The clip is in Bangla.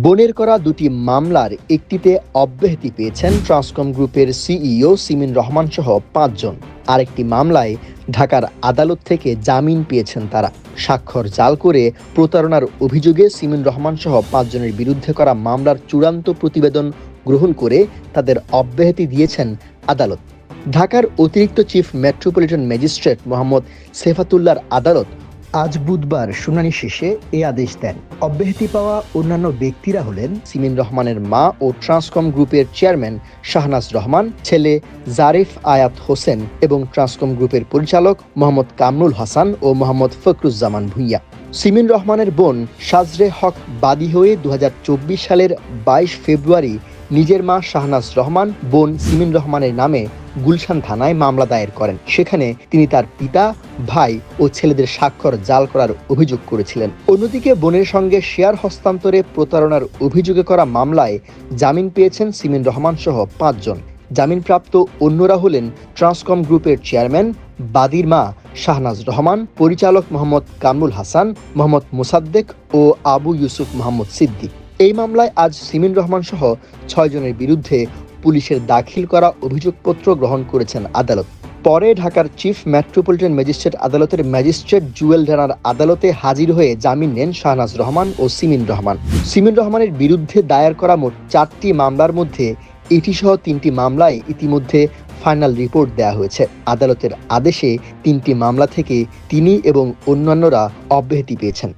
বোনের করা দুটি মামলার একটিতে অব্যাহতি পেয়েছেন ট্রান্সকম গ্রুপের সিইও সিমিন রহমান সহ ৫ জন। আরেকটি মামলায় ঢাকার আদালত থেকে জামিন পেয়েছেন তারা। স্বাক্ষর জাল করে প্রতারণার অভিযোগে সিমিন রহমান সহ ৫ জনের বিরুদ্ধে করা মামলার চূড়ান্ত প্রতিবেদন গ্রহণ করে তাদের অব্যাহতি দিয়েছেন আদালত। ঢাকার অতিরিক্ত চিফ মেট্রোপলিটন ম্যাজিস্ট্রেট মোহাম্মদ সেফাতুল্লাহর আদালত আজ বুধবার শুনানি শেষে এ আদেশ দেন। অব্যাহতি পাওয়া অন্যান্য ব্যক্তিরা হলেন সিমিন রহমানের মা ও ট্রান্সকম গ্রুপের চেয়ারম্যান শাহনাজ রহমান, ছেলে জারিফ আয়াত হোসেন এবং ট্রান্সকম গ্রুপের পরিচালক মোহাম্মদ কামরুল হাসান ও মোহাম্মদ ফখরুজ্জামান ভূঁইয়া। সিমিন রহমানের বোন সাজরে হক বাদী হয়ে ২০২৪ সালের ২২ ফেব্রুয়ারি নিজের মা শাহনাজ রহমান বোন সিমিন রহমানের নামে গুলশান থানায় মামলা দায়ের করেন। সেখানে তিনি তার পিতা, ভাই ও ছেলেদের স্বাক্ষর জাল করার অভিযোগ করেছিলেন। অন্যদিকে বোনের সঙ্গে শেয়ার হস্তান্তরে প্রতারণার অভিযোগে করা মামলায় জামিন পেয়েছেন সিমিন রহমান সহ ৫ জন। জামিনপ্রাপ্ত অন্যরা হলেন ট্রান্সকম গ্রুপের চেয়ারম্যান বাদীর মা শাহনাজ রহমান, পরিচালক মোহাম্মদ কামরুল হাসান, মোহাম্মদ মোসাদ্দেক ও আবু ইউসুফ মোহাম্মদ সিদ্দিক। এই মামলায় আজ সিমিন রহমান সহ ৬ জনের বিরুদ্ধে পুলিশের দাখিল করা অভিযোগপত্র গ্রহণ করেছেন আদালত। পরে ঢাকার চিফ মেট্রোপলিটন ম্যাজিস্ট্রেট আদালতের ম্যাজিস্ট্রেট জুয়েল রানার আদালতে হাজির হয়ে জামিন নেন শাহনাজ রহমান ও সিমিন রহমান। সিমিন রহমানের বিরুদ্ধে দায়ের করা মোট ৪টি মামলার মধ্যে এটি সহ ৩টি মামলায় ইতিমধ্যে ফাইনাল রিপোর্ট দেওয়া হয়েছে। আদালতের আদেশে ৩টি মামলা থেকে তিনি এবং অন্যান্যরা অব্যাহতি পেয়েছেন।